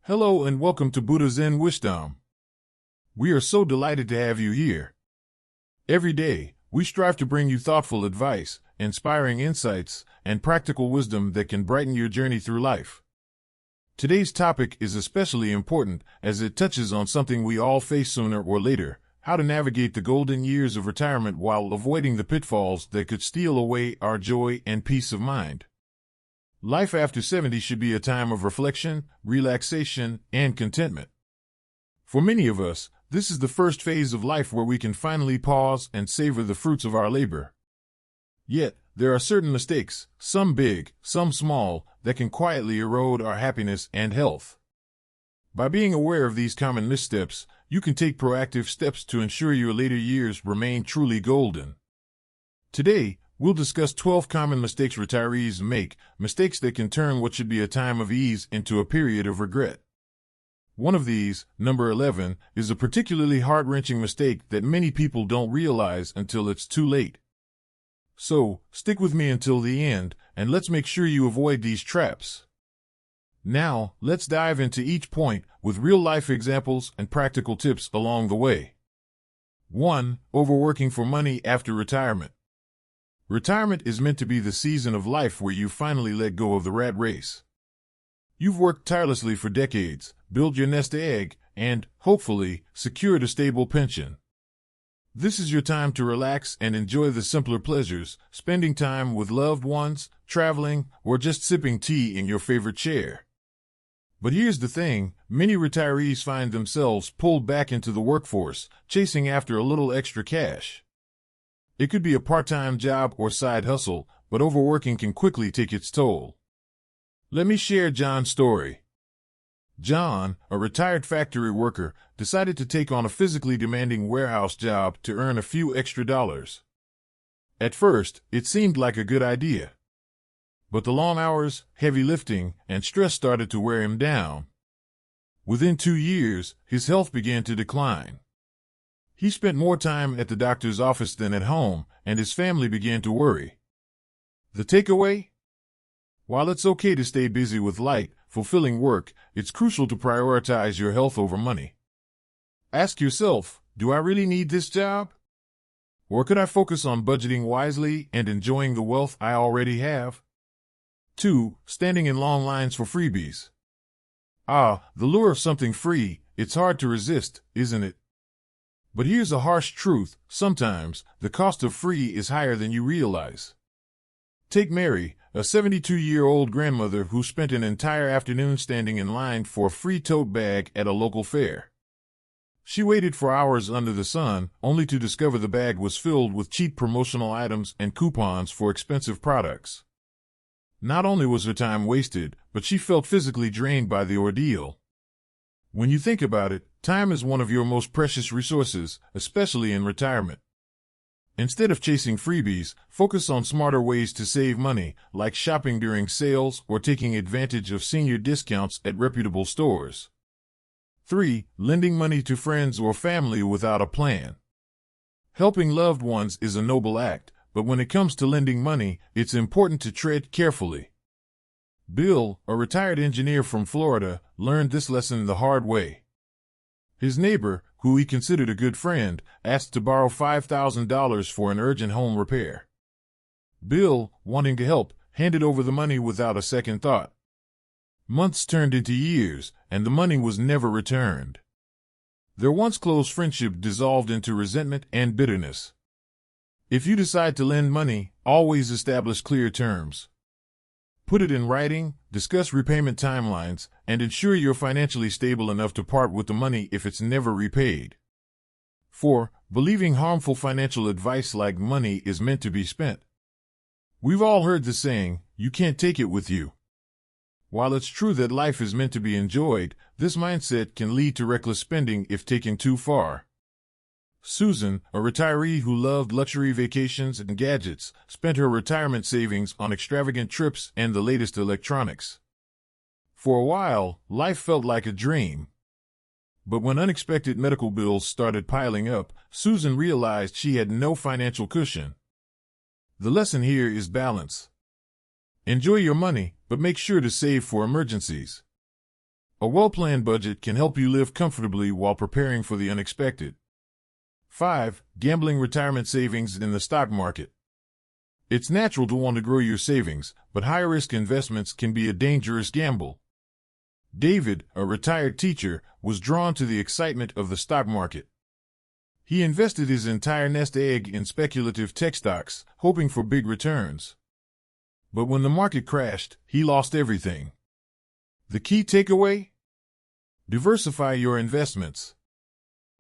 Hello and welcome to Buddha Zen Wisdom. We are so delighted to have you here. Every day, we strive to bring you thoughtful advice, inspiring insights, and practical wisdom that can brighten your journey through life. Today's topic is especially important as it touches on something we all face sooner or later: how to navigate the golden years of retirement while avoiding the pitfalls that could steal away our joy and peace of mind. Life after 70 should be a time of reflection, relaxation, and contentment. For many of us, this is the first phase of life where we can finally pause and savor the fruits of our labor. Yet, there are certain mistakes, some big, some small, that can quietly erode our happiness and health. By being aware of these common missteps, you can take proactive steps to ensure your later years remain truly golden. Today, we'll discuss 12 common mistakes retirees make, mistakes that can turn what should be a time of ease into a period of regret. One of these, number 11, is a particularly heart-wrenching mistake that many people don't realize until it's too late. So, stick with me until the end, and let's make sure you avoid these traps. Now, let's dive into each point with real-life examples and practical tips along the way. 1. Overworking for money after retirement. Retirement is meant to be the season of life where you finally let go of the rat race. You've worked tirelessly for decades, built your nest egg, and, hopefully, secured a stable pension. This is your time to relax and enjoy the simpler pleasures, spending time with loved ones, traveling, or just sipping tea in your favorite chair. But here's the thing: many retirees find themselves pulled back into the workforce, chasing after a little extra cash. It could be a part-time job or side hustle, but overworking can quickly take its toll. Let me share John's story. John, a retired factory worker, decided to take on a physically demanding warehouse job to earn a few extra dollars. At first, it seemed like a good idea. But the long hours, heavy lifting, and stress started to wear him down. Within 2 years, his health began to decline. He spent more time at the doctor's office than at home, and his family began to worry. The takeaway? While it's okay to stay busy with light, fulfilling work, it's crucial to prioritize your health over money. Ask yourself, do I really need this job? Or could I focus on budgeting wisely and enjoying the wealth I already have? 2. Standing in long lines for freebies. The lure of something free, it's hard to resist, isn't it? But here's a harsh truth: sometimes, the cost of free is higher than you realize. Take Mary, a 72-year-old grandmother who spent an entire afternoon standing in line for a free tote bag at a local fair. She waited for hours under the sun, only to discover the bag was filled with cheap promotional items and coupons for expensive products. Not only was her time wasted, but she felt physically drained by the ordeal. When you think about it, time is one of your most precious resources, especially in retirement. Instead of chasing freebies, focus on smarter ways to save money, like shopping during sales or taking advantage of senior discounts at reputable stores. 3. Lending money to friends or family without a plan. Helping loved ones is a noble act, but when it comes to lending money, it's important to tread carefully. Bill, a retired engineer from Florida, learned this lesson the hard way. His neighbor, who he considered a good friend, asked to borrow $5,000 for an urgent home repair. Bill, wanting to help, handed over the money without a second thought. Months turned into years, and the money was never returned. Their once close friendship dissolved into resentment and bitterness. If you decide to lend money, always establish clear terms. Put it in writing, discuss repayment timelines, and ensure you're financially stable enough to part with the money if it's never repaid. 4. Believing harmful financial advice like money is meant to be spent. We've all heard the saying, you can't take it with you. While it's true that life is meant to be enjoyed, this mindset can lead to reckless spending if taken too far. Susan, a retiree who loved luxury vacations and gadgets, spent her retirement savings on extravagant trips and the latest electronics. For a while, life felt like a dream. But when unexpected medical bills started piling up, Susan realized she had no financial cushion. The lesson here is balance. Enjoy your money, but make sure to save for emergencies. A well-planned budget can help you live comfortably while preparing for the unexpected. 5. Gambling retirement savings in the stock market. It's natural to want to grow your savings, but high-risk investments can be a dangerous gamble. David, a retired teacher, was drawn to the excitement of the stock market. He invested his entire nest egg in speculative tech stocks, hoping for big returns. But when the market crashed, he lost everything. The key takeaway? Diversify your investments.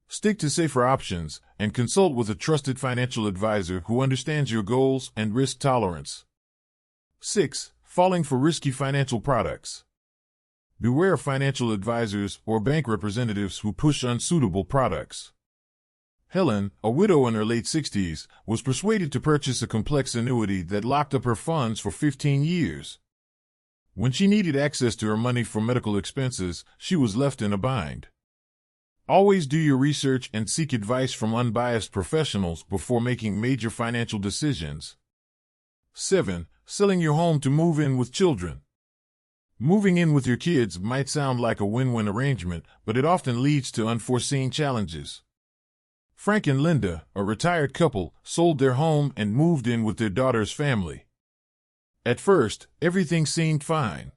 Stick to safer options and consult with a trusted financial advisor who understands your goals and risk tolerance. 6. Falling for risky financial products. Beware of financial advisors or bank representatives who push unsuitable products. Helen, a widow in her late 60s, was persuaded to purchase a complex annuity that locked up her funds for 15 years. When she needed access to her money for medical expenses, she was left in a bind. Always do your research and seek advice from unbiased professionals before making major financial decisions. 7. Selling your home to move in with children. Moving in with your kids might sound like a win-win arrangement, but it often leads to unforeseen challenges. Frank and Linda, a retired couple, sold their home and moved in with their daughter's family. At first, everything seemed fine.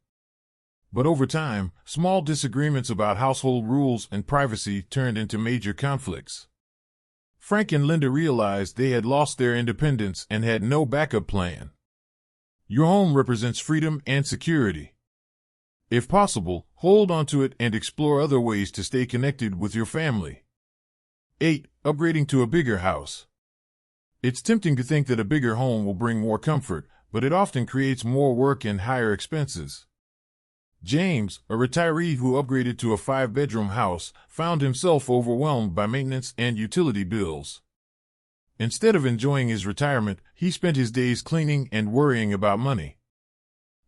But over time, small disagreements about household rules and privacy turned into major conflicts. Frank and Linda realized they had lost their independence and had no backup plan. Your home represents freedom and security. If possible, hold onto it and explore other ways to stay connected with your family. 8. Upgrading to a bigger house. It's tempting to think that a bigger home will bring more comfort, but it often creates more work and higher expenses. James, a retiree who upgraded to a 5-bedroom house, found himself overwhelmed by maintenance and utility bills. Instead of enjoying his retirement, he spent his days cleaning and worrying about money.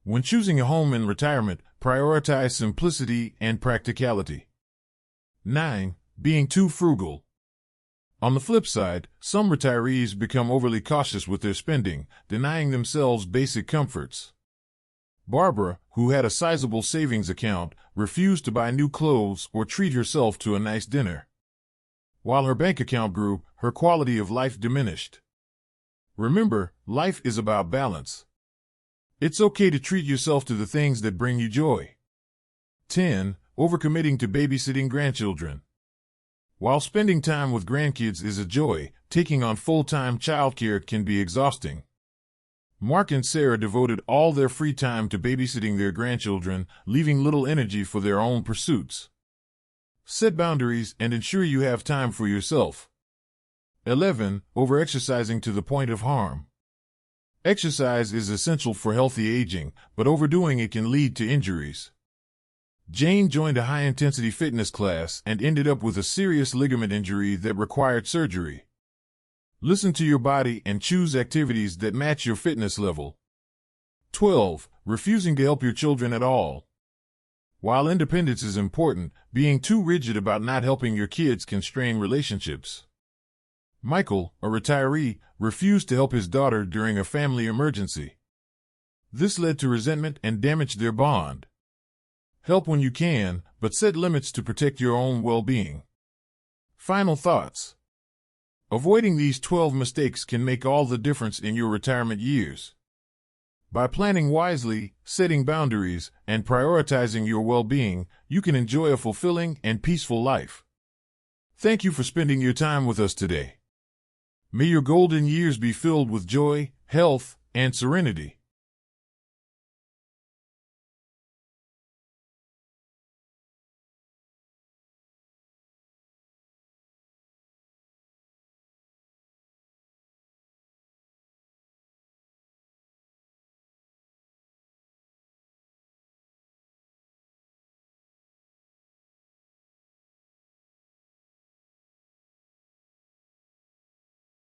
When choosing a home in retirement, prioritize simplicity and practicality. 9. Being too frugal. On the flip side, some retirees become overly cautious with their spending, denying themselves basic comforts. Barbara, who had a sizable savings account, refused to buy new clothes or treat herself to a nice dinner. While her bank account grew, her quality of life diminished. Remember, life is about balance. It's okay to treat yourself to the things that bring you joy. 10. Overcommitting to babysitting grandchildren. While spending time with grandkids is a joy, taking on full-time childcare can be exhausting. Mark and Sarah devoted all their free time to babysitting their grandchildren, leaving little energy for their own pursuits. Set boundaries and ensure you have time for yourself. 11. Overexercising to the point of harm. Exercise is essential for healthy aging, but overdoing it can lead to injuries. Jane joined a high-intensity fitness class and ended up with a serious ligament injury that required surgery. Listen to your body and choose activities that match your fitness level. 12. Refusing to help your children at all. While independence is important, being too rigid about not helping your kids can strain relationships. Michael, a retiree, refused to help his daughter during a family emergency. This led to resentment and damaged their bond. Help when you can, but set limits to protect your own well-being. Final thoughts. Avoiding these 12 mistakes can make all the difference in your retirement years. By planning wisely, setting boundaries, and prioritizing your well-being, you can enjoy a fulfilling and peaceful life. Thank you for spending your time with us today. May your golden years be filled with joy, health, and serenity.